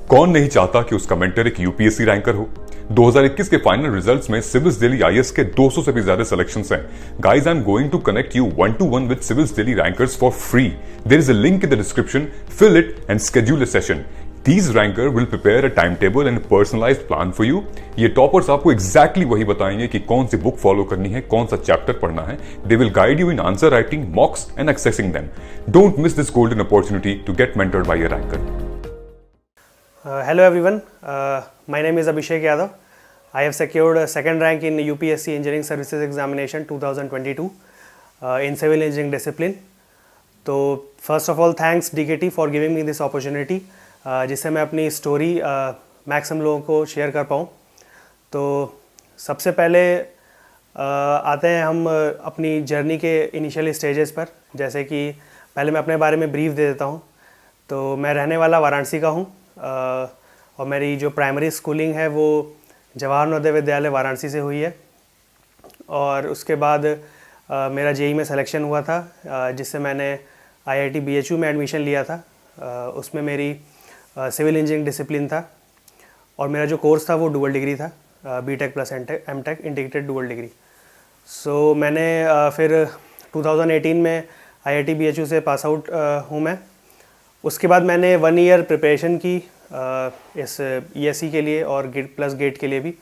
कौन नहीं चाहता कि उसका मेंटर एक यूपीएससी रैंकर हो। 2021 के फाइनल रिजल्ट्स में सिविल्स दिल्ली आईएएस के 200 से भी ज्यादा सिलेक्शंस हैं। Guys, I am going to connect you 1-to-1 with civils Delhi rankers for free. There is a link in the description, fill it and schedule a session. These ranker will prepare a timetable and a personalized plan for you. ये toppers आपको exactly वही बताएंगे कि कौन सी book follow करनी है, कौन सा चैप्टर पढ़ना है. They will guide you in answer writing, mocks and accessing them. Don't miss this golden opportunity to get mentored by a ranker. Hello everyone. My name is Abhishek Yadav. I have secured a second rank in UPSC Engineering Services Examination 2022 in Civil Engineering discipline. तो first of all, thanks DKT for giving me this opportunity. जिससे मैं अपनी story maximum लोगों को share कर पाऊँ। तो सबसे पहले आते हैं हम अपनी जर्नी के इनिशियल स्टेजेस पर। जैसे कि पहले मैं अपने बारे में ब्रीफ दे देता हूँ। तो मैं रहने वाला वाराणसी का हूँ और मेरी जो प्राइमरी स्कूलिंग है वो जवाहर नवोदय विद्यालय वाराणसी से हुई है। और उसके बाद मेरा जेईई में सिलेक्शन हुआ था, जिससे मैंने आईआईटी बीएचयू में एडमिशन लिया था। उसमें मेरी सिविल इंजीनियरिंग डिसिप्लिन था और मेरा जो कोर्स था वो डुअल डिग्री था, BTech plus MTech integrated dual degree. So मैंने फिर 2018 में आईआईटी बीएचयू से पास आउट हूँ मैं। उसके बाद मैंने 1 ईयर प्रिपरेशन की इस ईएससी के लिए और गेट के लिए भी।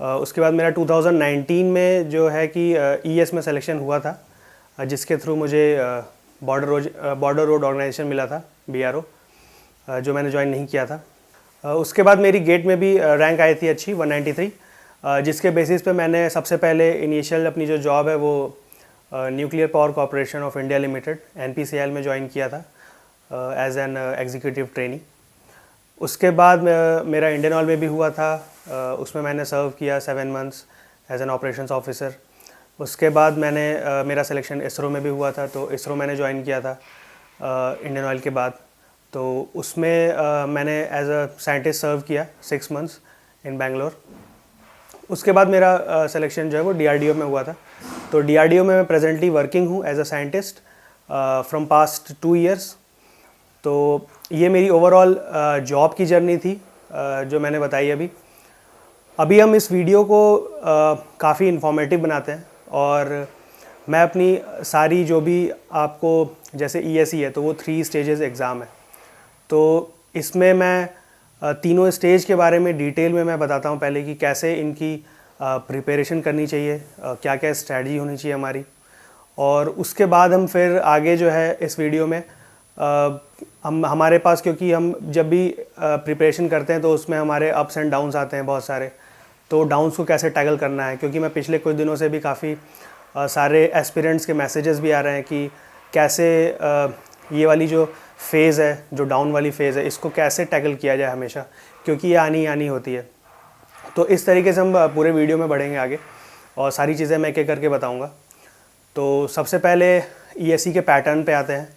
उसके बाद मेरा 2019 में जो है कि ईएस में सिलेक्शन हुआ था, जिसके थ्रू मुझे बॉर्डर रोड ऑर्गेनाइजेशन मिला था, बीआरओ, जो मैंने ज्वाइन नहीं किया था। उसके बाद मेरी गेट में भी रैंक आई थी अच्छी 193, जिसके बेसिस पे मैंने सबसे पहले इनिशियल अपनी जो जॉब है वो nuclear power corporation of India limited NPCL में ज्वाइन किया था एज एन एग्जीक्यूटिव ट्रेनी। उसके बाद मेरा इंडियन ऑयल में भी हुआ था, उसमें मैंने सर्व किया 7 months as an operations officer. उसके बाद मैंने मेरा सिलेक्शन इसरो में भी हुआ था, तो इसरो मैंने ज्वाइन किया था इंडियन ऑयल के बाद। तो उसमें मैंने एज अ साइंटिस्ट सर्व किया 6 मंथ्स इन बेंगलोर। उसके बाद मेरा सिलेक्शन जो है वो डीआरडीओ में हुआ था। तो डीआरडीओ में मैं प्रेजेंटली वर्किंग हूँ as a scientist from past 2 years. तो ये मेरी ओवरऑल जॉब की जर्नी थी जो मैंने बताई अभी। अभी हम इस वीडियो को काफ़ी इन्फॉर्मेटिव बनाते हैं और मैं अपनी सारी जो भी आपको, जैसे ईएससी है तो वो 3 स्टेजेस एग्ज़ाम है, तो इसमें मैं तीनों स्टेज के बारे में डिटेल में मैं बताता हूँ। पहले कि कैसे इनकी प्रिपरेशन करनी चाहिए, क्या क्या स्ट्रैटेजी होनी चाहिए हमारी, और उसके बाद हम फिर आगे जो है इस वीडियो में हमारे पास, क्योंकि हम जब भी प्रिपरेशन करते हैं तो उसमें हमारे अप्स एंड डाउन्स आते हैं बहुत सारे, तो डाउन्स को कैसे टैकल करना है। क्योंकि मैं पिछले कुछ दिनों से भी काफ़ी सारे एस्पिरेंट्स के मैसेजेस भी आ रहे हैं कि कैसे ये वाली जो फेज़ है, जो डाउन वाली फेज़ है, इसको कैसे टैकल किया जाए हमेशा, क्योंकि ये आनी होती है। तो इस तरीके से हम पूरे वीडियो में बढ़ेंगे आगे और सारी चीज़ें मैं एक-एक करके बताऊंगा। तो सबसे पहले ईएससी के पैटर्न पे आते हैं।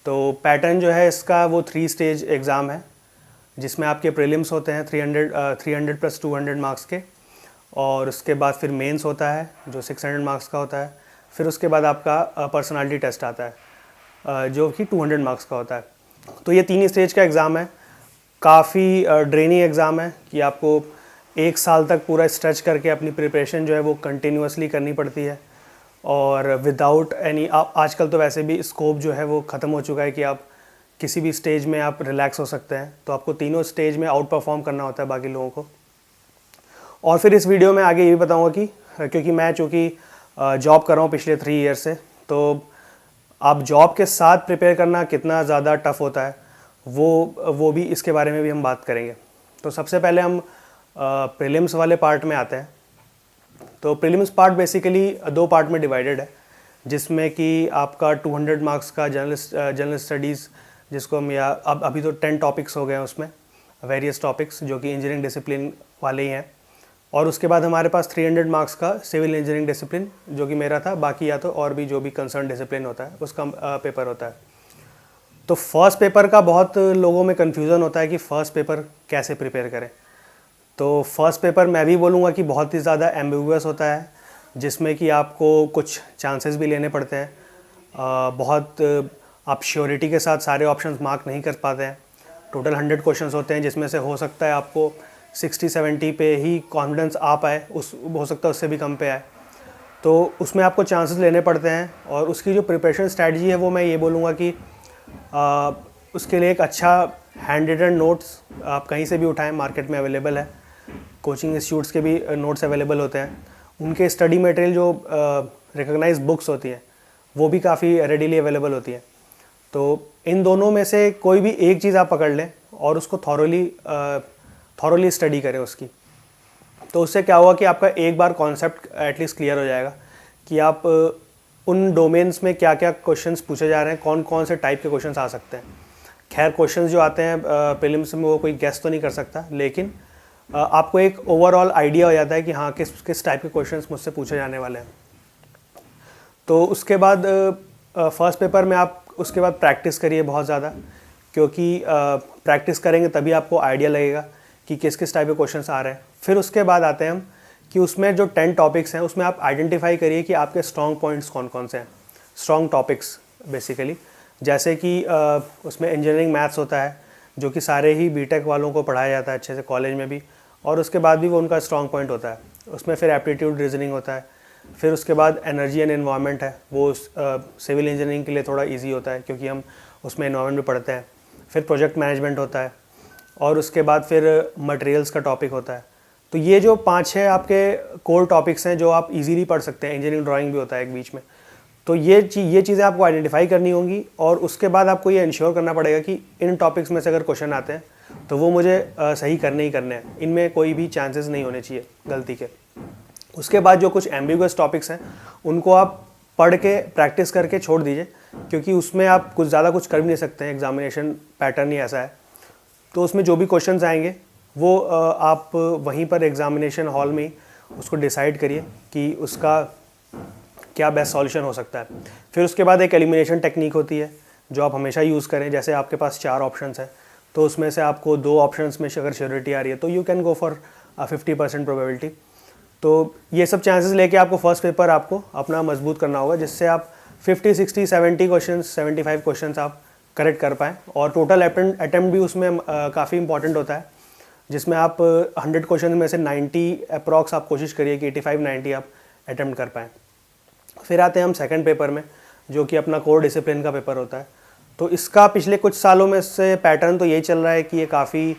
तो पैटर्न जो है इसका वो 3 स्टेज एग्ज़ाम है, जिसमें आपके प्रीलिम्स होते हैं 300 प्लस 200 मार्क्स के, और उसके बाद फिर मेंस होता है जो 600 मार्क्स का होता है। फिर उसके बाद आपका पर्सनालिटी टेस्ट आता है जो कि 200 मार्क्स का होता है। तो ये 3 स्टेज का एग्ज़ाम है। काफ़ी ड्रेनी एग्ज़ाम है कि आपको 1 साल तक पूरा स्ट्रेच करके अपनी प्रिपरेशन जो है वो कंटिन्यूसली करनी पड़ती है, और विदाउट एनी, आजकल तो वैसे भी स्कोप जो है वो ख़त्म हो चुका है कि आप किसी भी स्टेज में आप रिलैक्स हो सकते हैं। तो आपको तीनों स्टेज में आउट परफॉर्म करना होता है बाकी लोगों को। और फिर इस वीडियो में आगे ये भी बताऊँगा कि क्योंकि मैं चूँकि जॉब कर रहा हूँ पिछले 3 ईयर से, तो आप जॉब के साथ प्रिपेयर करना कितना ज़्यादा टफ़ होता है वो भी इसके बारे में भी हम बात करेंगे। तो सबसे पहले हम प्रीलिम्स वाले पार्ट में आते हैं। तो प्रीलिम्स पार्ट बेसिकली 2 पार्ट में डिवाइडेड है, जिसमें कि आपका 200 मार्क्स का जनरल स्टडीज़, जिसको हम अभी तो 10 टॉपिक्स हो गए हैं उसमें, वेरियस टॉपिक्स जो कि इंजीनियरिंग डिसिप्लिन वाले ही हैं। और उसके बाद हमारे पास 300 मार्क्स का सिविल इंजीनियरिंग डिसिप्लिन, जो कि मेरा था। बाकी या तो और भी जो भी कंसर्न डिसिप्लिन होता है उसका पेपर होता है। तो फर्स्ट पेपर का बहुत लोगों में कन्फ्यूज़न होता है कि फ़र्स्ट पेपर कैसे प्रिपेयर करें। तो फर्स्ट पेपर मैं भी बोलूँगा कि बहुत ही ज़्यादा एम्बिगुअस होता है, जिसमें कि आपको कुछ चांसेस भी लेने पड़ते हैं। बहुत आप श्योरिटी के साथ सारे ऑप्शंस मार्क नहीं कर पाते हैं। टोटल 100 क्वेश्चंस होते हैं, जिसमें से हो सकता है आपको 60-70 पे ही कॉन्फिडेंस आ पाए, उस हो सकता है उससे भी कम पे आए। तो उसमें आपको चांसेस लेने पड़ते हैं। और उसकी जो प्रिपरेशन स्ट्रैटेजी है वो मैं ये बोलूँगा कि उसके लिए एक अच्छा हैंड रिटन नोट्स आप कहीं से भी उठाएं, मार्केट में अवेलेबल है। कोचिंग इंस्टीट्यूट्स के भी नोट्स अवेलेबल होते हैं। उनके स्टडी मटेरियल जो रिकॉग्नाइज बुक्स होती हैं वो भी काफ़ी रेडीली अवेलेबल होती हैं। तो इन दोनों में से कोई भी एक चीज़ आप पकड़ लें और उसको थॉरोली स्टडी करें उसकी। तो उससे क्या होगा कि आपका एक बार कॉन्सेप्ट एटलीस्ट क्लियर हो जाएगा कि आप उन डोमेन्स में क्या क्या क्वेश्चंस पूछे जा रहे हैं, कौन कौन से टाइप के क्वेश्चंस आ सकते हैं। खैर क्वेश्चंस जो आते हैं प्रीलिम्स में वो कोई गेस तो नहीं कर सकता, लेकिन आपको एक ओवरऑल आइडिया हो जाता है कि हाँ किस टाइप के क्वेश्चंस मुझसे पूछे जाने वाले हैं। तो उसके बाद फर्स्ट पेपर में आप उसके बाद प्रैक्टिस करिए बहुत ज़्यादा, क्योंकि प्रैक्टिस करेंगे तभी आपको आइडिया लगेगा कि किस किस टाइप के क्वेश्चंस आ रहे हैं। फिर उसके बाद आते हैं हम कि उसमें जो 10 टॉपिक्स हैं उसमें आप आइडेंटिफाई करिए कि आपके स्ट्रॉन्ग पॉइंट्स कौन कौन से हैं, स्ट्रॉन्ग टॉपिक्स बेसिकली। जैसे कि उसमें इंजीनियरिंग मैथ्स होता है जो कि सारे ही बीटेक वालों को पढ़ाया जाता है अच्छे से कॉलेज में भी, और उसके बाद भी वो उनका स्ट्रॉन्ग पॉइंट होता है। उसमें फिर एप्टीट्यूड रीजनिंग होता है। फिर उसके बाद एनर्जी एंड एनवायरनमेंट है, वो सिविल इंजीनियरिंग के लिए थोड़ा ईजी होता है क्योंकि हम उसमें एनवायरनमेंट भी पढ़ते हैं। फिर प्रोजेक्ट मैनेजमेंट होता है, और उसके बाद फिर मटेरियल्स का टॉपिक होता है। तो ये जो 5-6 आपके कोर टॉपिक्स हैं जो आप इजीली पढ़ सकते हैं। इंजीनियरिंग ड्राइंग भी होता है एक बीच में। तो ये चीज़ें आपको आइडेंटिफाई करनी होंगी, और उसके बाद आपको ये इंश्योर करना पड़ेगा कि इन टॉपिक्स में से अगर क्वेश्चन आते हैं तो वो मुझे सही करने ही करने हैं, इनमें कोई भी चांसेस नहीं होने चाहिए गलती के। उसके बाद जो कुछ एम्बिगुअस टॉपिक्स हैं उनको आप पढ़ के प्रैक्टिस करके छोड़ दीजिए, क्योंकि उसमें आप कुछ ज़्यादा कुछ कर भी नहीं सकते हैं, एग्जामिनेशन पैटर्न ही ऐसा है। तो उसमें जो भी क्वेश्चंस आएंगे वो आप वहीं पर एग्जामिनेशन हॉल में ही उसको डिसाइड करिए कि उसका क्या बेस्ट सॉल्यूशन हो सकता है। फिर उसके बाद एक एलिमिनेशन टेक्निक होती है जो आप हमेशा यूज़ करें। जैसे आपके पास 4 ऑप्शंस हैं तो उसमें से आपको 2 ऑप्शंस में अगर श्योरिटी आ रही है तो you can go for 50% probability. तो ये सब चांसेस लेके आपको फर्स्ट पेपर आपको अपना मजबूत करना होगा, जिससे आप 50, 60, 70 क्वेश्चन, 75 क्वेश्चन आप करेक्ट कर पाएँ। और टोटल अटेम्प्ट भी उसमें काफ़ी इंपॉर्टेंट होता है, जिसमें आप 100 क्वेश्चन में से 90 अप्रॉक्स आप कोशिश करिए कि 85-90 आप अटेम्प्ट कर पाएँ। फिर आते हैं हम सेकंड पेपर में, जो कि अपना कोर डिसिप्लिन का पेपर होता है। तो इसका पिछले कुछ सालों में से पैटर्न तो यही चल रहा है कि ये काफ़ी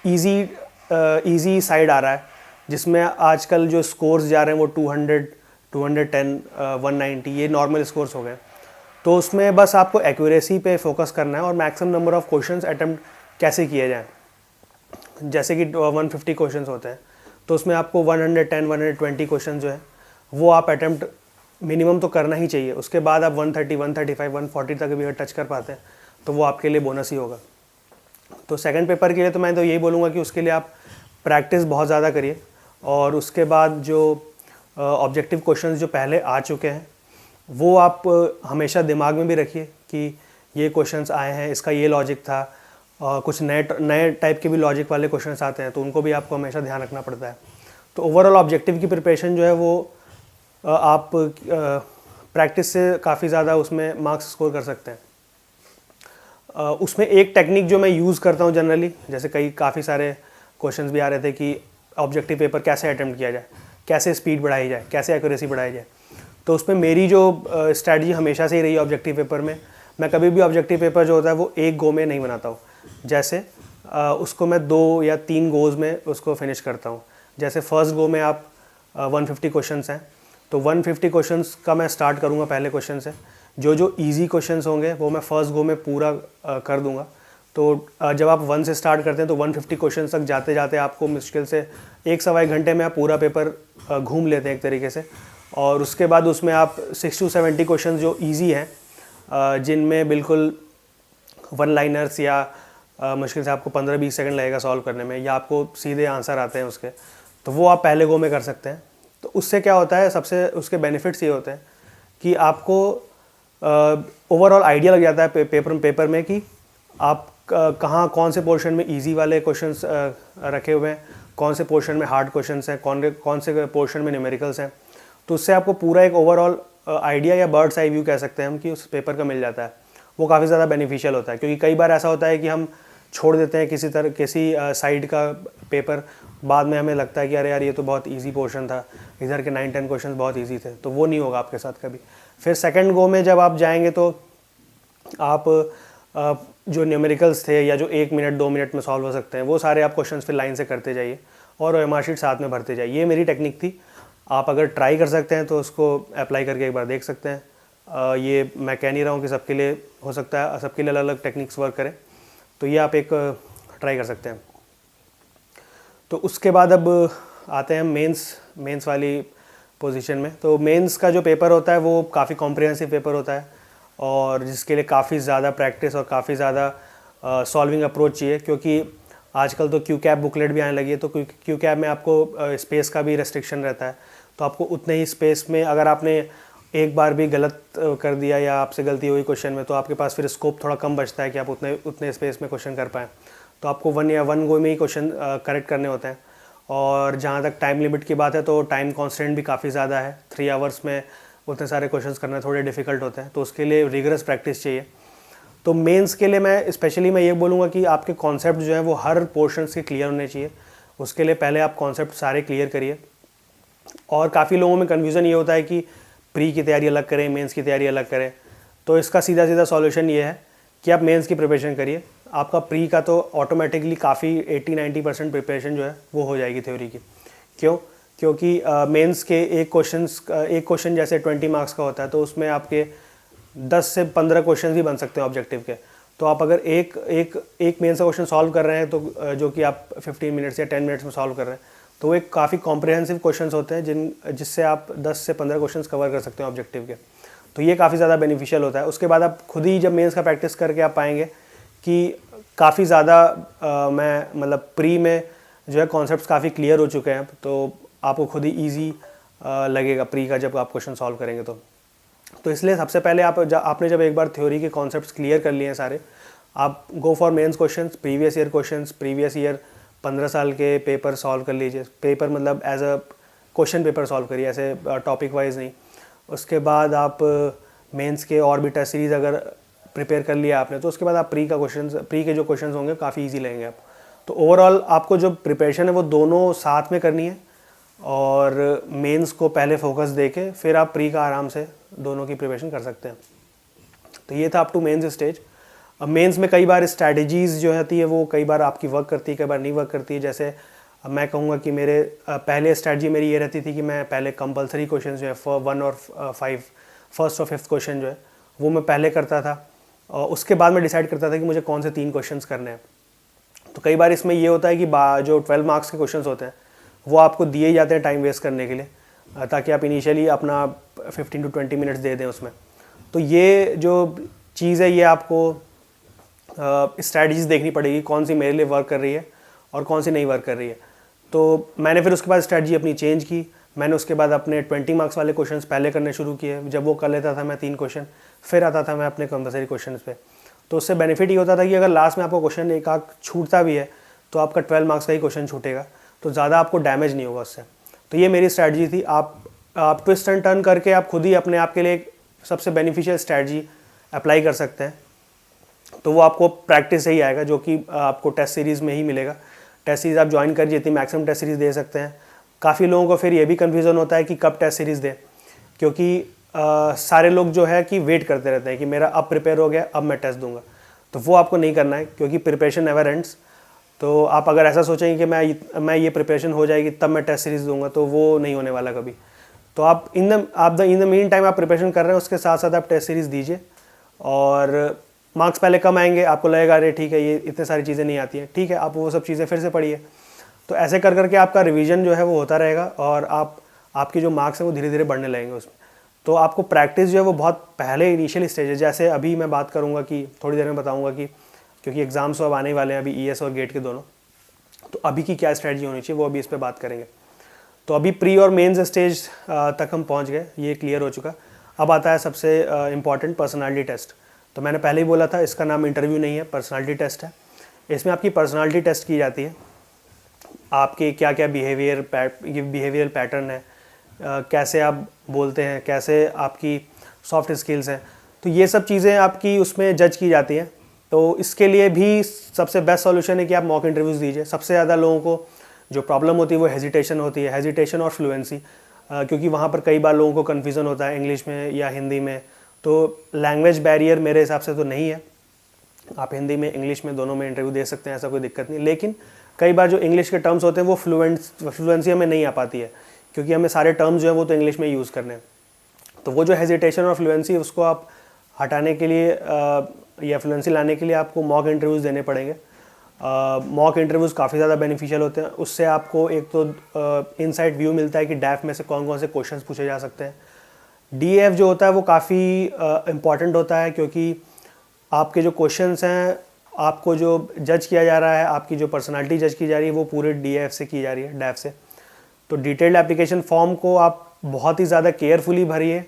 ईजी साइड आ रहा है, जिसमें आजकल जो स्कोर्स जा रहे हैं वो 200, 210, 190 ये नॉर्मल स्कोर्स हो गए। तो उसमें बस आपको एक्यूरेसी पे फोकस करना है और maximum number of questions attempt कैसे किए जाएँ। जैसे कि 150 क्वेश्चंस होते हैं तो उसमें आपको 110, 120 क्वेश्चन जो है वो आप अटेम्प्ट मिनिमम तो करना ही चाहिए। उसके बाद आप 130, 135, 140 तक भी टच कर पाते हैं तो वो आपके लिए बोनस ही होगा। तो सेकंड पेपर के लिए तो मैं तो यही बोलूँगा कि उसके लिए आप प्रैक्टिस बहुत ज़्यादा करिए, और उसके बाद जो ऑब्जेक्टिव क्वेश्चंस जो पहले आ चुके हैं वो आप हमेशा दिमाग में भी रखिए कि ये क्वेश्चंस आए हैं, इसका ये लॉजिक था। कुछ नए टाइप के भी लॉजिक वाले क्वेश्चंस आते हैं तो उनको भी आपको हमेशा ध्यान रखना पड़ता है। तो ओवरऑल ऑब्जेक्टिव की प्रिपरेशन जो है वो आप प्रैक्टिस से काफ़ी ज़्यादा उसमें मार्क्स स्कोर कर सकते हैं। उसमें एक टेक्निक जो मैं यूज़ करता हूँ जनरली, जैसे काफ़ी सारे क्वेश्चंस भी आ रहे थे कि ऑब्जेक्टिव पेपर कैसे अटेम्प्ट किया जाए, कैसे स्पीड बढ़ाई जाए, कैसे एक्यूरेसी बढ़ाई जाए। तो उसमें मेरी जो स्ट्रैटेजी हमेशा से ही रही है ऑब्जेक्टिव पेपर में, मैं कभी भी ऑब्जेक्टिव पेपर जो होता है वो एक गो में नहीं बनाता हूँ। जैसे उसको मैं 2 या 3 गोज़ में उसको फिनिश करता हूँ। जैसे फर्स्ट गो में आप 150 क्वेश्चंस हैं तो 150 क्वेश्चंस का मैं स्टार्ट करूँगा पहले क्वेश्चन से। जो इजी क्वेश्चंस होंगे वो मैं फर्स्ट गो में पूरा कर दूँगा। तो जब आप 1 से स्टार्ट करते हैं तो 150 क्वेश्चन तक जाते जाते आपको मुश्किल से 1-1.25 घंटे में आप पूरा पेपर घूम लेते हैं एक तरीके से। और उसके बाद उसमें आप 60 to 70 क्वेश्चन जो ईजी हैं, जिनमें बिल्कुल 1 लाइनर्स या मुश्किल से आपको 15-20 सेकंड लगेगा सॉल्व करने में, या आपको सीधे आंसर आते हैं उसके, तो वो आप पहले गो में कर सकते हैं। तो उससे क्या होता है, सबसे उसके बेनिफिट्स ये होते हैं कि आपको ओवरऑल आइडिया लग जाता है पेपर में कि आप कहाँ कौन से पोर्शन में इजी वाले क्वेश्चंस रखे हुए हैं, कौन से पोर्शन में हार्ड क्वेश्चंस हैं, कौन से पोर्शन में न्यूमेरिकल्स हैं। तो उससे आपको पूरा एक ओवरऑल आइडिया या बर्ड्स आई व्यू कह सकते हैं हम कि उस पेपर का मिल जाता है। वो काफ़ी ज़्यादा बेनिफिशियल होता है, क्योंकि कई बार ऐसा होता है कि हम छोड़ देते हैं किसी साइड का पेपर, बाद में हमें लगता है कि अरे यार ये तो बहुत इजी पोर्शन था, इधर के 9-10 क्वेश्चन बहुत इजी थे, तो वो नहीं होगा आपके साथ कभी। फिर सेकंड गो में जब आप जाएंगे तो आप जो न्यूमेरिकल्स थे या जो 1 मिनट 2 मिनट में सॉल्व हो सकते हैं, वो सारे आप क्वेश्चंस फिर लाइन से करते जाइए और OMR शीट साथ में भरते जाइए। ये मेरी टेक्निक थी। आप अगर ट्राई कर सकते हैं तो उसको अप्लाई करके एक बार देख सकते हैं। ये मैं कह नहीं रहा हूँ कि सबके लिए हो सकता है, सबके लिए अलग अलग टेक्निक्स वर्क करें, तो ये आप एक ट्राई कर सकते हैं। तो उसके बाद अब आते हैं मेंस वाली पोजीशन में। तो मेंस का जो पेपर होता है वो काफ़ी कॉम्प्रिहेंसिव पेपर होता है और जिसके लिए काफ़ी ज़्यादा प्रैक्टिस और काफ़ी ज़्यादा सॉल्विंग अप्रोच चाहिए, क्योंकि आजकल तो क्यूकैप बुकलेट भी आने लगी है। तो क्यूकैप में आपको स्पेस का भी रेस्ट्रिक्शन रहता है, तो आपको उतने ही स्पेस में, अगर आपने एक बार भी गलत कर दिया या आपसे गलती हुई क्वेश्चन में, तो आपके पास फिर स्कोप थोड़ा कम बचता है कि आप उतने स्पेस में क्वेश्चन कर पाएँ। तो आपको वन गो में ही क्वेश्चन करेक्ट करने होते हैं। और जहाँ तक टाइम लिमिट की बात है तो टाइम कॉन्स्टेंट भी काफ़ी ज़्यादा है। 3 आवर्स में उतने सारे क्वेश्चंस करना थोड़े डिफ़िकल्ट होते हैं, तो उसके लिए रिगरस प्रैक्टिस चाहिए। तो मेंस के लिए मैं ये बोलूँगा कि आपके कॉन्सेप्ट जो है वो हर पोर्शंस के क्लियर होने चाहिए। उसके लिए पहले आप कॉन्सेप्ट सारे क्लियर करिए। और काफ़ी लोगों में कन्फ्यूज़न ये होता है कि प्री की तैयारी अलग करें, मेंस की तैयारी अलग करें। तो इसका सीधा सॉल्यूशन ये है कि आप मेंस की प्रिपरेशन करिए। आपका प्री का तो ऑटोमेटिकली काफ़ी 80-90% प्रिपरेशन जो है वो हो जाएगी थ्योरी की। क्यों? क्योंकि मेंस के एक क्वेश्चन जैसे 20 मार्क्स का होता है, तो उसमें आपके 10 से 15 क्वेश्चन भी बन सकते हैं ऑब्जेक्टिव के। तो आप अगर एक मेंस का क्वेश्चन सॉल्व कर रहे हैं, तो जो कि आप 15 मिनट्स या 10 मिनट्स में सॉल्व कर रहे हैं, तो वो एक काफ़ी कॉम्प्रिहेंसिव क्वेश्चंस होते हैं जिससे आप 10 से 15 क्वेश्चंस कवर कर सकते हैं ऑब्जेक्टिव के। तो ये काफ़ी ज़्यादा बेनिफिशियल होता है। उसके बाद आप खुद ही जब मेंस का प्रैक्टिस करके आप पाएंगे कि काफ़ी ज़्यादा मैं मतलब प्री में जो है कॉन्सेप्ट्स काफ़ी क्लियर हो चुके हैं, तो आपको खुद ही ईजी लगेगा प्री का जब आप क्वेश्चन सॉल्व करेंगे। तो इसलिए सबसे पहले आपने जब एक बार थ्योरी के कॉन्सेप्ट्स क्लियर कर लिए हैं सारे, आप go for mains questions, previous year questions, previous year 15 साल के पेपर सॉल्व कर लीजिए। पेपर मतलब as a question paper solve करिए, ऐसे टॉपिक वाइज नहीं। उसके बाद आप मेंस के और भी टेस्ट सीरीज़ अगर प्रिपेयर कर लिया आपने, तो उसके बाद आप प्री के जो क्वेश्चंस होंगे काफ़ी इजी लेंगे आप। तो ओवरऑल आपको जो प्रिपरेशन है वो दोनों साथ में करनी है, और मेंस को पहले फोकस देके फिर आप प्री का आराम से दोनों की प्रिपरेशन कर सकते हैं। तो ये था अप टू मेंस स्टेज। अब मेंस में कई बार स्ट्रैटेजीज़ जो होती है वो कई बार आपकी वर्क करती है, कई बार नहीं वर्क करती है। जैसे अब मैं कहूँगा कि मेरे पहले स्ट्रैटेजी मेरी ये रहती थी कि मैं पहले कंपलसरी क्वेश्चन जो है 1 और 5 फर्स्ट और 5th क्वेश्चन जो है वो मैं पहले करता था, और उसके बाद मैं डिसाइड करता था कि मुझे कौन से 3 क्वेश्चंस करने हैं। तो कई बार इसमें ये होता है कि जो 12 मार्क्स के क्वेश्चंस होते हैं वो आपको दिए जाते हैं टाइम वेस्ट करने के लिए, ताकि आप इनिशियली अपना 15 to 20 मिनट्स दे दें उसमें। तो ये जो चीज़ है ये आपको स्ट्रैटेजीज देखनी पड़ेगी, कौन सी मेरे लिए वर्क कर रही है और कौन सी नहीं वर्क कर रही है। तो मैंने फिर उसके बाद स्ट्रैटेजी अपनी चेंज की। मैंने उसके बाद अपने 20 मार्क्स वाले क्वेश्चंस पहले करने शुरू किए। जब वो कर लेता था मैं 3 क्वेश्चन, फिर आता था मैं अपने कंपलसरी क्वेश्चन पे। तो उससे बेनिफिट ये होता था कि अगर लास्ट में आपको क्वेश्चन एक आध छूटता भी है तो आपका 12 मार्क्स का ही क्वेश्चन छूटेगा, तो ज़्यादा आपको डैमेज नहीं होगा उससे। तो ये मेरी स्ट्रैटेजी थी। आप ट्विस्ट एंड टर्न करके आप खुद ही अपने आप के लिए एक सबसे बेनिफिशियल स्ट्रैटेजी अप्लाई कर सकते हैं। तो वो आपको प्रैक्टिस से ही आएगा, जो कि आपको टेस्ट सीरीज़ में ही मिलेगा। टेस्ट सीरीज़ आप ज्वाइन कर जितनी मैक्सिमम टेस्ट सीरीज़ दे सकते हैं। काफ़ी लोगों को फिर ये भी कन्फ्यूज़न होता है कि कब टेस्ट सीरीज़ दें, क्योंकि सारे लोग जो है कि वेट करते रहते हैं कि मेरा अब प्रिपेयर हो गया अब मैं टेस्ट दूंगा। तो वो आपको नहीं करना है, क्योंकि प्रिपरेशन नेवर एंड्स। तो आप अगर ऐसा सोचेंगे कि मैं ये प्रिपरेशन हो जाएगी तब मैं टेस्ट सीरीज़ दूंगा, तो वो नहीं होने वाला कभी। तो आप इन द मीन टाइम आप प्रिपरेशन कर रहे हैं, उसके साथ साथ आप टेस्ट सीरीज़ दीजिए। और मार्क्स पहले कम आएंगे, आपको लगेगा अरे ठीक है ये इतनी सारी चीज़ें नहीं आती हैं, ठीक है आप वो सब चीज़ें फिर से पढ़िए। तो ऐसे कर करके आपका रिवीजन जो है वो होता रहेगा, और आपके जो मार्क्स हैं वो धीरे धीरे बढ़ने लगेंगे उसमें। तो आपको प्रैक्टिस जो है वो बहुत पहले इनिशियल स्टेज है। जैसे अभी मैं बात करूँगा कि थोड़ी देर में बताऊँगा कि क्योंकि एग्ज़ाम्स तो अब आने वाले हैं अभी, ES और गेट के दोनों, तो अभी की क्या स्ट्रैटेजी होनी चाहिए वो अभी इस पर बात करेंगे। तो अभी प्री और मेंस स्टेज तक हम पहुँच गए, ये क्लियर हो चुका। अब आता है सबसे इम्पॉर्टेंट पर्सनालिटी टेस्ट। तो मैंने पहले ही बोला था इसका नाम इंटरव्यू नहीं है, पर्सनालिटी टेस्ट है। इसमें आपकी पर्सनालिटी टेस्ट की जाती है, आपके क्या क्या बिहेवियरल पैटर्न है, कैसे आप बोलते हैं, कैसे आपकी सॉफ्ट स्किल्स हैं। तो ये सब चीज़ें आपकी उसमें जज की जाती हैं। तो इसके लिए भी सबसे बेस्ट सॉल्यूशन है कि आप मॉक इंटरव्यूज़ दीजिए। सबसे ज़्यादा लोगों को जो प्रॉब्लम होती है वो हेजिटेशन होती है, हेजिटेशन और फ्लुएंसी, क्योंकि वहाँ पर कई बार लोगों को कन्फ्यूज़न होता है इंग्लिश में या हिंदी में। तो लैंग्वेज बैरियर मेरे हिसाब से तो नहीं है, आप हिंदी में इंग्लिश में दोनों में इंटरव्यू दे सकते हैं, ऐसा कोई दिक्कत नहीं। लेकिन कई बार जो इंग्लिश के टर्म्स होते हैं वो फ्लुएंसी हमें नहीं आ पाती है, क्योंकि हमें सारे टर्म्स जो हैं वो तो इंग्लिश में यूज़ करने हैं। तो वो जो हेजिटेशन और फ्लुएंसी उसको आप हटाने के लिए या फ्लुएंसी लाने के लिए आपको मॉक इंटरव्यूज़ देने पड़ेंगे। मॉक इंटरव्यूज़ काफ़ी ज़्यादा बेनिफिशियल होते हैं। उससे आपको एक तो इनसाइड व्यू मिलता है कि डैफ में से कौन कौन से क्वेश्चंस पूछे जा सकते हैं। डीएफ जो होता है वो काफ़ी इम्पॉर्टेंट होता है, क्योंकि आपके जो क्वेश्चंस हैं, आपको जो जज किया जा रहा है, आपकी जो पर्सनालिटी जज की जा रही है वो पूरे डीएफ से की जा रही है, डैफ से। तो डिटेल्ड एप्लीकेशन फॉर्म को आप बहुत ही ज़्यादा केयरफुली भरिए।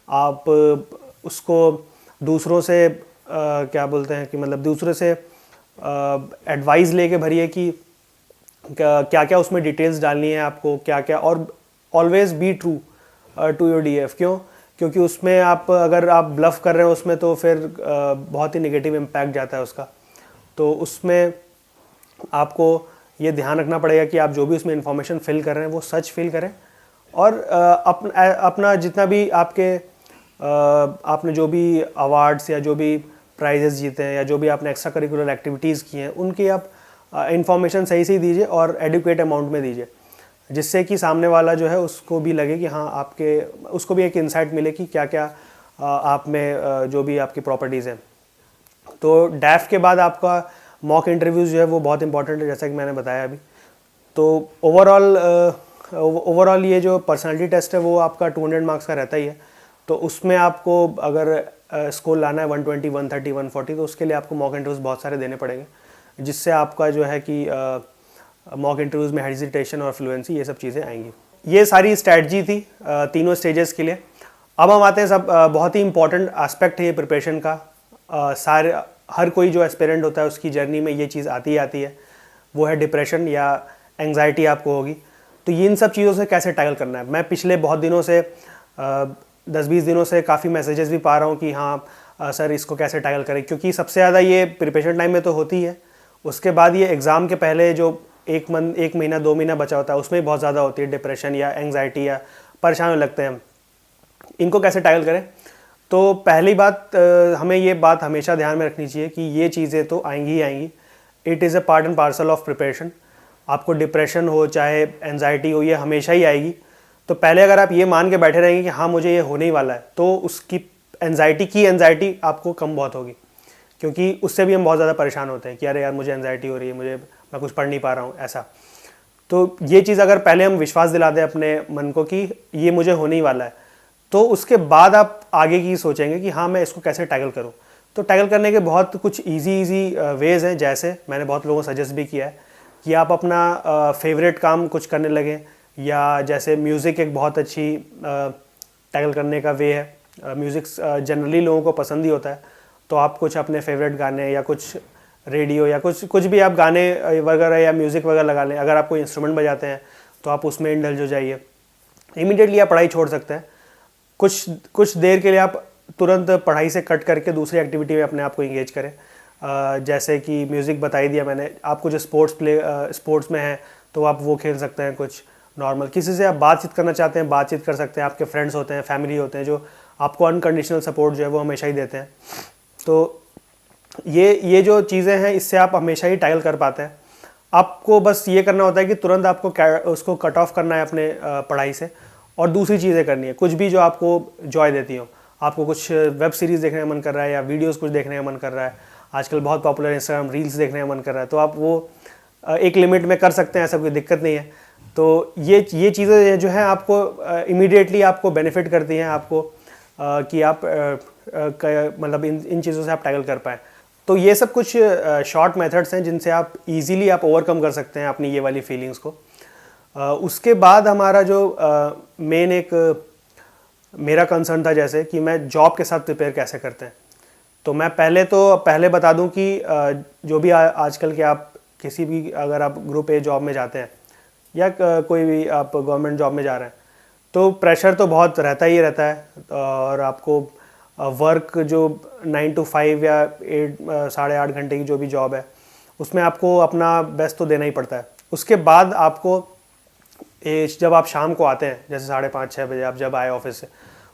आप उसको दूसरों से क्या बोलते हैं कि मतलब दूसरे से एडवाइस लेके भरिए कि क्या क्या उसमें डिटेल्स डालनी है आपको, क्या क्या, और always be true to your DF. क्योंकि उसमें आप अगर आप ब्लफ कर रहे हो उसमें, तो फिर बहुत ही नेगेटिव इम्पैक्ट जाता है उसका। तो उसमें आपको ये ध्यान रखना पड़ेगा कि आप जो भी उसमें इंफॉर्मेशन फिल कर रहे हैं वो सच फिल करें, और अपना जितना भी आपने जो भी अवार्ड्स या जो भी प्राइजेस जीते हैं या जो भी आपने एक्स्ट्रा करिकुलर एक्टिविटीज़ की हैं उनकी आप इंफॉर्मेशन सही से दीजिए और एडुकेट अमाउंट में दीजिए, जिससे कि सामने वाला जो है उसको भी लगे कि हाँ उसको भी एक इंसाइट मिले कि क्या क्या आप में जो भी आपकी प्रॉपर्टीज़ हैं। तो डैफ के बाद आपका मॉक इंटरव्यूज़ जो है वो बहुत इंपॉर्टेंट है, जैसा कि मैंने बताया अभी। तो ओवरऑल ये जो पर्सनालिटी टेस्ट है वो आपका 200 मार्क्स का रहता ही है। तो उसमें आपको अगर स्कोर लाना है 120, 130, 140, तो उसके लिए आपको मॉक इंटरव्यूज़ बहुत सारे देने पड़ेंगे, जिससे आपका जो है कि मॉक इंटरव्यूज़ में हेजिटेशन और फ्लुएंसी ये सब चीज़ें आएंगी। ये सारी स्ट्रैटेजी थी तीनों स्टेजेस के लिए। अब हम आते हैं सब बहुत ही इंपॉर्टेंट एस्पेक्ट है ये प्रिपरेशन का। हर कोई जो एस्पिरेंट होता है उसकी जर्नी में ये चीज़ आती है, वो है डिप्रेशन या एंग्जाइटी आपको होगी। तो ये इन सब चीज़ों से कैसे टैकल करना है। मैं पिछले बहुत दिनों से 10-20 दिनों से काफ़ी मैसेजेस भी पा रहा हूँ कि हाँ सर इसको कैसे टैकल करें, क्योंकि सबसे ज़्यादा ये प्रिपरेशन टाइम में तो होती है, उसके बाद ये एग्ज़ाम के पहले जो एक महीना 2 महीना बचा होता है उसमें भी बहुत ज़्यादा होती है डिप्रेशन या एंग्जाइटी, या परेशान होने लगते हैं। इनको कैसे टैकल करें। तो पहली बात हमें ये बात हमेशा ध्यान में रखनी चाहिए कि ये चीज़ें तो आएंगी ही आएंगी। It is a part and parcel of preparation. आपको डिप्रेशन हो चाहे एंजाइटी हो, ये हमेशा ही आएगी। तो पहले अगर आप ये मान के बैठे रहेंगे कि हाँ मुझे ये होने ही वाला है, तो उसकी एंजाइटी आपको कम बहुत होगी, क्योंकि उससे भी हम बहुत ज़्यादा परेशान होते हैं कि अरे यार मुझे एंजाइटी हो रही है, मैं कुछ पढ़ नहीं पा रहा हूँ ऐसा। तो ये चीज़ अगर पहले हम विश्वास दिला दें अपने मन को कि ये मुझे होने ही वाला है, तो उसके बाद आप आगे की सोचेंगे कि हाँ मैं इसको कैसे टैकल करूँ। तो टैकल करने के बहुत कुछ ईजी वेज़ हैं, जैसे मैंने बहुत लोगों को सजेस्ट भी किया है कि आप अपना फेवरेट काम कुछ करने लगें, या जैसे म्यूज़िक एक बहुत अच्छी टैकल करने का वे है। म्यूज़िक जनरली लोगों को पसंद ही होता है, तो आप कुछ अपने फेवरेट गाने या कुछ रेडियो या कुछ भी आप गाने वगैरह या म्यूज़िक वगैरह लगा लें। अगर आप कोई इंस्ट्रूमेंट बजाते हैं तो आप उसमें इंडल्ज हो जाइए। इमीडिएटली आप पढ़ाई छोड़ सकते हैं। कुछ देर के लिए आप तुरंत पढ़ाई से कट करके दूसरी एक्टिविटी में अपने आप को इंगेज करें। जैसे कि म्यूज़िक बता ही दिया मैंने आपको, जो स्पोर्ट्स में है तो आप वो खेल सकते हैं। कुछ नॉर्मल किसी से आप बातचीत करना चाहते हैं, बातचीत कर सकते हैं। आपके फ्रेंड्स होते हैं, फैमिली होते हैं, जो आपको अनकंडीशनल सपोर्ट जो है वो हमेशा ही देते हैं। तो ये जो चीज़ें हैं इससे आप हमेशा ही टैकल कर पाते हैं। आपको बस ये करना होता है कि तुरंत आपको उसको कट ऑफ करना है अपने पढ़ाई से, और दूसरी चीज़ें करनी है, कुछ भी जो आपको जॉय देती हो। आपको कुछ वेब सीरीज़ देखने का मन कर रहा है या वीडियोस कुछ देखने का मन कर रहा है, आजकल बहुत पॉपुलर इंस्टाग्राम रील्स देखने का मन कर रहा है, तो आप वो एक लिमिट में कर सकते हैं, ऐसा कोई दिक्कत नहीं है। तो ये चीज़ें जो हैं आपको इमीडिएटली आपको बेनिफिट करती हैं आपको कि आप मतलब इन चीज़ों से आप टैकल कर पाएँ। तो ये सब कुछ शॉर्ट मेथड्स हैं जिनसे आप इजीली आप ओवरकम कर सकते हैं अपनी ये वाली फीलिंग्स को। उसके बाद हमारा जो मेन एक मेरा कंसर्न था, जैसे कि मैं जॉब के साथ प्रिपेयर कैसे करते हैं। तो मैं पहले बता दूं कि जो भी आजकल के आप किसी भी अगर आप ग्रुप ए जॉब में जाते हैं या कोई भी आप गवर्नमेंट जॉब में जा रहे हैं, तो प्रेशर तो बहुत रहता ही रहता है, और आपको वर्क जो 9 to 5 या 8 घंटे की जो भी जॉब है उसमें आपको अपना बेस्ट तो देना ही पड़ता है। उसके बाद आपको जब आप शाम को आते हैं, जैसे 5:30-6 बजे आप जब आए ऑफिस से,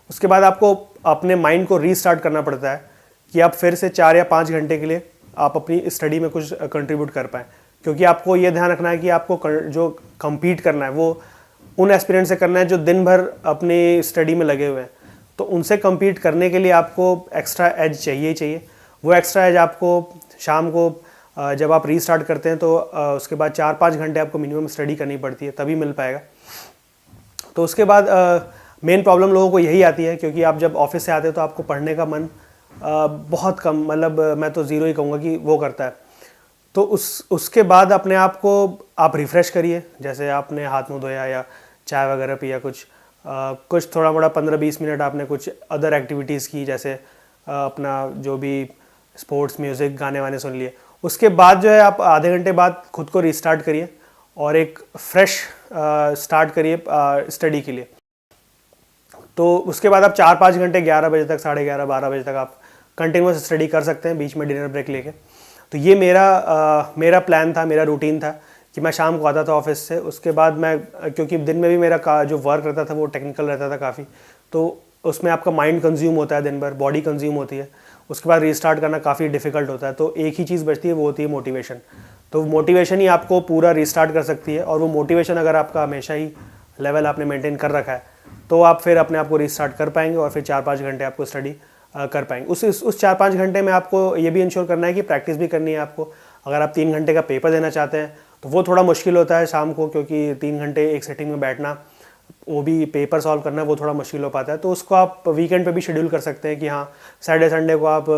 उसके बाद आपको अपने माइंड को रीस्टार्ट करना पड़ता है कि आप फिर से 4 या 5 घंटे के लिए आप अपनी स्टडी में कुछ कंट्रीब्यूट कर पाएँ। क्योंकि आपको ये ध्यान रखना है कि आपको जो कम्पीट करना है वो उन एस्पिरेंट से करना है जो दिन भर अपनी स्टडी में लगे हुए हैं। तो उनसे कम्पीट करने के लिए आपको एक्स्ट्रा एज चाहिए ही चाहिए। वो एक्स्ट्रा एज आपको शाम को जब आप रीस्टार्ट करते हैं तो उसके बाद 4-5 घंटे आपको मिनिमम स्टडी करनी पड़ती है, तभी मिल पाएगा। तो उसके बाद मेन प्रॉब्लम लोगों को यही आती है, क्योंकि आप जब ऑफिस से आते हैं तो आपको पढ़ने का मन बहुत कम, मतलब मैं तो ज़ीरो ही कहूँगा कि वो करता है। तो उसके बाद अपने आप को आप रिफ़्रेश करिए, जैसे आपने हाथ मुँह धोया या चाय वगैरह पिया, कुछ थोड़ा मोड़ा 15-20 मिनट आपने कुछ अदर एक्टिविटीज़ की, जैसे अपना जो भी स्पोर्ट्स, म्यूज़िक, गाने वाने सुन लिए। उसके बाद जो है आप आधे घंटे बाद खुद को रिस्टार्ट करिए और एक फ्रेश स्टार्ट करिए स्टडी के लिए। तो उसके बाद आप 4-5 घंटे 11 बजे तक, 11:30-12 बजे तक आप कंटिन्यूस स्टडी कर सकते हैं, बीच में डिनर ब्रेक लेके। तो ये मेरा प्लान था, मेरा रूटीन था कि मैं शाम को आता था ऑफिस से। उसके बाद मैं, क्योंकि दिन में भी मेरा जो वर्क रहता था वो टेक्निकल रहता था काफ़ी, तो उसमें आपका माइंड कंज्यूम होता है दिन भर, बॉडी कंज्यूम होती है। उसके बाद रीस्टार्ट करना काफ़ी डिफ़िकल्ट होता है। तो एक ही चीज़ बचती है, वो होती है मोटिवेशन। तो मोटिवेशन ही आपको पूरा रीस्टार्ट कर सकती है, और वो मोटिवेशन अगर आपका हमेशा ही लेवल आपने मेंटेन कर रखा है तो आप फिर अपने आप को रीस्टार्ट कर पाएंगे और फिर 4-5 घंटे आपको स्टडी कर पाएंगे। उस 4-5 घंटे में आपको ये भी इंश्योर करना है कि प्रैक्टिस भी करनी है आपको। अगर आप 3 घंटे का पेपर देना चाहते हैं तो वो थोड़ा मुश्किल होता है शाम को, क्योंकि 3 घंटे एक सेटिंग में बैठना, वो भी पेपर सॉल्व करना, वो थोड़ा मुश्किल हो पाता है। तो उसको आप वीकेंड पे भी शेड्यूल कर सकते हैं कि हाँ, सैटरडे संडे को आप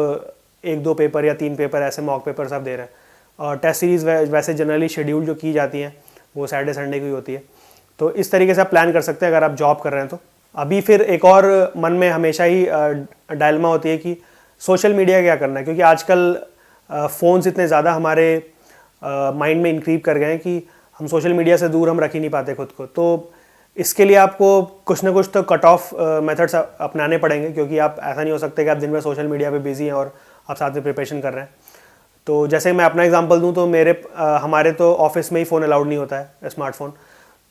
1-2 पेपर या 3 पेपर ऐसे मॉक पेपर्स आप दे रहे हैं। और टेस्ट सीरीज़ वैसे जनरली शेड्यूल जो की जाती हैं वो सैटरडे संडे की होती है। तो इस तरीके से आप प्लान कर सकते हैं अगर आप जॉब कर रहे हैं तो। अभी फिर एक और मन में हमेशा ही डायलेमा होती है कि सोशल मीडिया क्या करना है, क्योंकि आजकल फ़ोन्स इतने ज़्यादा हमारे माइंड में इनक्रीप कर गए हैं कि हम सोशल मीडिया से दूर हम रख ही नहीं पाते खुद को। तो इसके लिए आपको कुछ ना कुछ तो कट ऑफ मेथड्स अपनाने पड़ेंगे, क्योंकि आप ऐसा नहीं हो सकता कि आप दिन भर सोशल मीडिया पे बिजी हैं और आप साथ में प्रिपरेशन कर रहे हैं। तो जैसे मैं अपना एग्जांपल दूं तो हमारे तो ऑफिस में ही फ़ोन अलाउड नहीं होता है, स्मार्टफोन।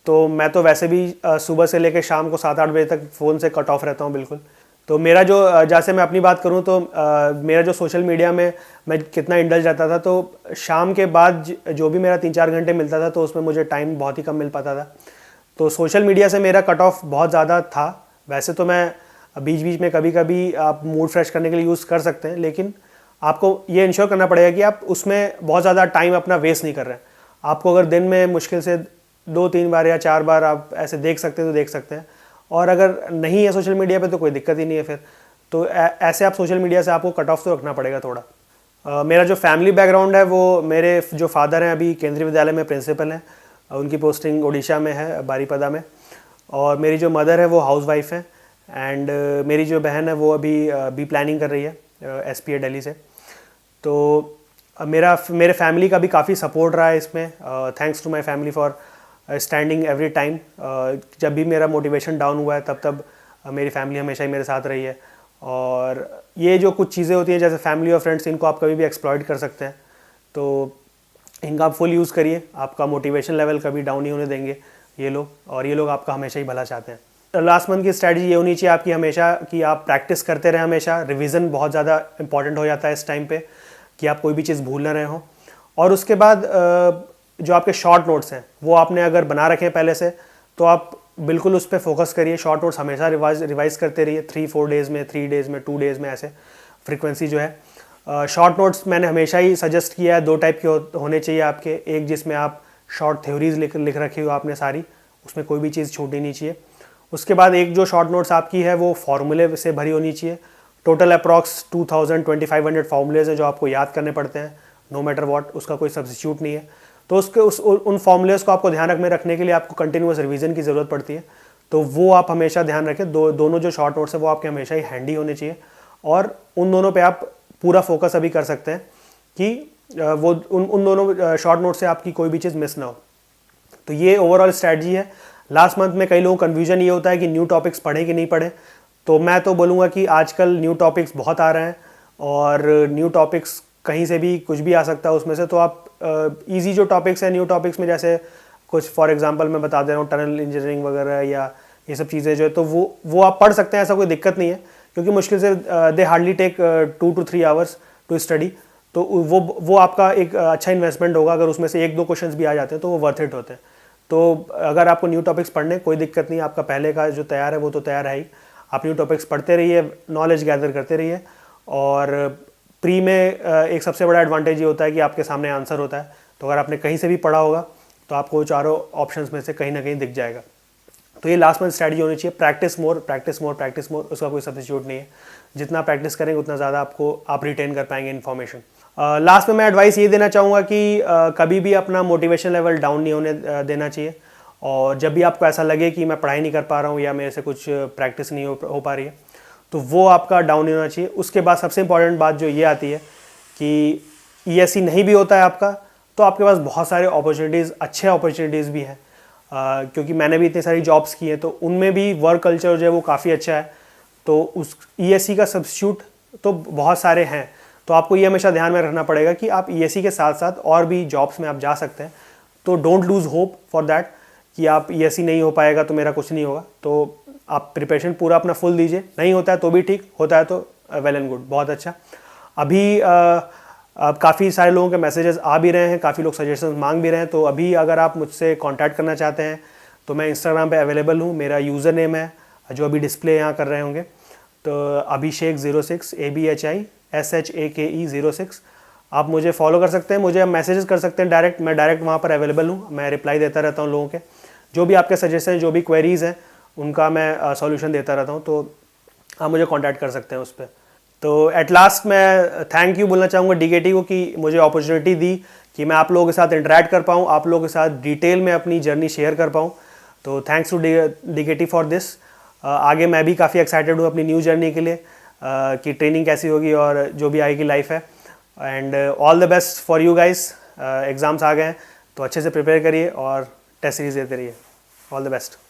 तो मैं तो वैसे भी सुबह से लेकर शाम को 7-8 बजे तक फ़ोन से कट ऑफ रहता हूँ बिल्कुल। तो मेरा जो, जैसे मैं अपनी बात करूँ तो मेरा जो सोशल मीडिया में मैं कितना इंडल्ज रहता था, तो शाम के बाद जो भी मेरा 3-4 घंटे मिलता था तो उसमें मुझे टाइम बहुत ही कम मिल पाता था। तो सोशल मीडिया से मेरा कट ऑफ बहुत ज़्यादा था। वैसे तो मैं बीच बीच में कभी कभी आप मूड फ्रेश करने के लिए यूज़ कर सकते हैं, लेकिन आपको ये इंश्योर करना पड़ेगा कि आप उसमें बहुत ज़्यादा टाइम अपना वेस्ट नहीं कर रहे हैं। आपको अगर दिन में मुश्किल से 2-3 बार या 4 बार आप ऐसे देख सकते हैं तो देख सकते हैं, और अगर नहीं है सोशल मीडिया पे तो कोई दिक्कत ही नहीं है फिर। तो ऐसे आप सोशल मीडिया से आपको कट ऑफ तो रखना पड़ेगा थोड़ा। मेरा जो फैमिली बैकग्राउंड है, वो मेरे जो फादर हैं अभी केंद्रीय विद्यालय में प्रिंसिपल हैं, उनकी पोस्टिंग उड़ीसा में है, बारीपदा में। और मेरी जो मदर है वो हाउसवाइफ है, एंड मेरी जो बहन है वो अभी प्लानिंग कर रही है SPA दिल्ली से। तो मेरे फैमिली का भी काफ़ी सपोर्ट रहा है इसमें। Thanks to my family for standing every time. जब भी मेरा मोटिवेशन डाउन हुआ है तब मेरी फैमिली हमेशा ही मेरे साथ रही है। और ये जो कुछ चीज़ें होती हैं जैसे फैमिली और फ्रेंड्स, इनको आप कभी भी एक्सप्लॉइट कर सकते हैं, तो इनका आप फुल यूज़ करिए। आपका मोटिवेशन लेवल कभी डाउन नहीं होने देंगे ये लोग, और ये लोग आपका हमेशा ही भला चाहते हैं। लास्ट मंथ की स्ट्रैटेजी ये होनी चाहिए आपकी हमेशा कि आप प्रैक्टिस करते रहें हमेशा। रिवीजन बहुत ज़्यादा इंपॉर्टेंट हो जाता है इस टाइम पे, कि आप कोई भी चीज़ भूल ना रहे हो। और उसके बाद जो आपके शॉर्ट नोट्स हैं वो आपने अगर बना रखे हैं पहले से, तो आप बिल्कुल उस पर फोकस करिए। शॉर्ट नोट्स हमेशा रिवाइज करते रहिए, 3-4 डेज़ में, 3 डेज़ में, 2 डेज़ में, ऐसे फ्रीक्वेंसी जो है। शॉर्ट नोट्स मैंने हमेशा ही सजेस्ट किया है, 2 टाइप के होने चाहिए आपके। एक जिसमें आप शॉर्ट थ्योरीज लिख रखी हो आपने सारी, उसमें कोई भी चीज़ छूटनी नहीं चाहिए। उसके बाद एक जो शॉर्ट नोट्स आपकी है वो फार्मूले से भरी होनी चाहिए। टोटल अप्रॉक्स 2000-2500 फार्मूलेज है जो आपको याद करने पड़ते हैं, नो मैटर व्हाट, उसका कोई सब्स्टिट्यूट नहीं है। तो उन फार्मूलेज को आपको ध्यान में रखने के लिए आपको कंटिन्यूस रिवीजन की ज़रूरत पड़ती है। तो वो आप हमेशा ध्यान रखें। दोनों जो शॉर्ट नोट्स है वो आपके हमेशा ही हैंडी होने चाहिए, और उन दोनों पे आप पूरा फोकस अभी कर सकते हैं कि वो उन दोनों शॉर्ट नोट से आपकी कोई भी चीज़ मिस ना हो। तो ये ओवरऑल स्ट्रैटेजी है। लास्ट मंथ में कई लोगों को कन्फ्यूजन ये होता है कि न्यू टॉपिक्स पढ़ें कि नहीं पढ़ें। तो मैं तो बोलूँगा कि आजकल न्यू टॉपिक्स बहुत आ रहे हैं और न्यू टॉपिक्स कहीं से भी कुछ भी आ सकता है उसमें से। तो आप इजी जो टॉपिक्स हैं न्यू टॉपिक्स में, जैसे कुछ फॉर एग्जांपल मैं बता दे रहा हूँ टनल इंजीनियरिंग वगैरह या ये सब चीज़ें जो है, तो वो आप पढ़ सकते हैं, ऐसा कोई दिक्कत नहीं है, क्योंकि मुश्किल से they hardly take 2 to 3 hours to study. तो वो आपका एक अच्छा इन्वेस्टमेंट होगा। अगर उसमें से 1-2 क्वेश्चंस भी आ जाते हैं तो वो वर्थ इट होते हैं। तो अगर आपको न्यू टॉपिक्स पढ़ने कोई दिक्कत नहीं, आपका पहले का जो तैयार है वो तो तैयार है ही। आप न्यू टॉपिक्स पढ़ते रहिए, नॉलेज गैदर करते रहिए। और प्री में एक सबसे बड़ा एडवांटेज ये होता है कि आपके सामने आंसर होता है। तो अगर आपने कहीं से भी पढ़ा होगा तो आपको चारों ऑप्शंस में से कहीं ना कहीं दिख जाएगा। तो ये लास्ट मंथ स्ट्रैटेजी होनी चाहिए, practice more practice more practice more. उसका कोई सब्स्टिट्यूट नहीं है। जितना प्रैक्टिस करेंगे उतना ज़्यादा आप रिटेन कर पाएंगे इन्फॉर्मेशन। लास्ट में मैं एडवाइस ये देना चाहूँगा कि कभी भी अपना मोटिवेशन लेवल डाउन नहीं होने देना चाहिए। और जब भी आपको ऐसा लगे कि मैं पढ़ाई नहीं कर पा रहा हूँ या मेरे से कुछ प्रैक्टिस नहीं हो पा रही है, तो वो आपका डाउन नहीं होना चाहिए। उसके बाद सबसे इंपॉर्टेंट बात जो ये आती है कि ESE नहीं भी होता है आपका, तो आपके पास बहुत सारे अपॉर्चुनिटीज़, अच्छे अपॉर्चुनिटीज़ भी हैं। क्योंकि मैंने भी इतनी सारी जॉब्स की हैं तो उनमें भी वर्क कल्चर जो है वो काफ़ी अच्छा है। तो उस ESE का सब्स्टिट्यूट तो बहुत सारे हैं। तो आपको ये हमेशा ध्यान में रखना पड़ेगा कि आप ESE के साथ साथ और भी जॉब्स में आप जा सकते हैं। तो don't lose hope for that कि आप ESE नहीं हो पाएगा तो मेरा कुछ नहीं होगा। तो आप प्रिपरेशन पूरा अपना फुल दीजिए, नहीं होता है तो भी ठीक, होता है तो वेल एंड गुड, बहुत अच्छा। अभी अब काफ़ी सारे लोगों के मैसेजेस आ भी रहे हैं, काफ़ी लोग सजेशंस मांग भी रहे हैं। तो अभी अगर आप मुझसे कांटेक्ट करना चाहते हैं तो मैं इंस्टाग्राम पे अवेलेबल हूँ। मेरा यूज़र नेम है जो अभी डिस्प्ले यहाँ कर रहे होंगे, तो अभिषेक06 ABHISHAKE 06। आप मुझे फॉलो कर सकते हैं, मुझे मैसेजेस कर सकते हैं डायरेक्ट, मैं डायरेक्ट वहाँ पर अवेलेबल हूँ। मैं रिप्लाई देता रहता हूँ लोगों के, जो भी आपके सजेशन, जो भी क्वेरीज़ हैं उनका मैं सॉल्यूशन देता रहता हूँ। तो आप मुझे कांटेक्ट कर सकते हैं उस पर। तो एट लास्ट मैं थैंक यू बोलना चाहूँगा DKT को कि मुझे अपॉर्चुनिटी दी कि मैं आप लोगों के साथ इंटरेक्ट कर पाऊँ, आप लोगों के साथ डिटेल में अपनी जर्नी शेयर कर पाऊँ। तो thanks to DKT for this. आगे मैं भी काफ़ी एक्साइटेड हूँ अपनी न्यू जर्नी के लिए कि ट्रेनिंग कैसी होगी और जो भी आएगी लाइफ है। And all the best for you guys. Exams आ गए हैं तो अच्छे से प्रिपेयर करिए और टेस्ट सीरीज देते रहिए। All the best.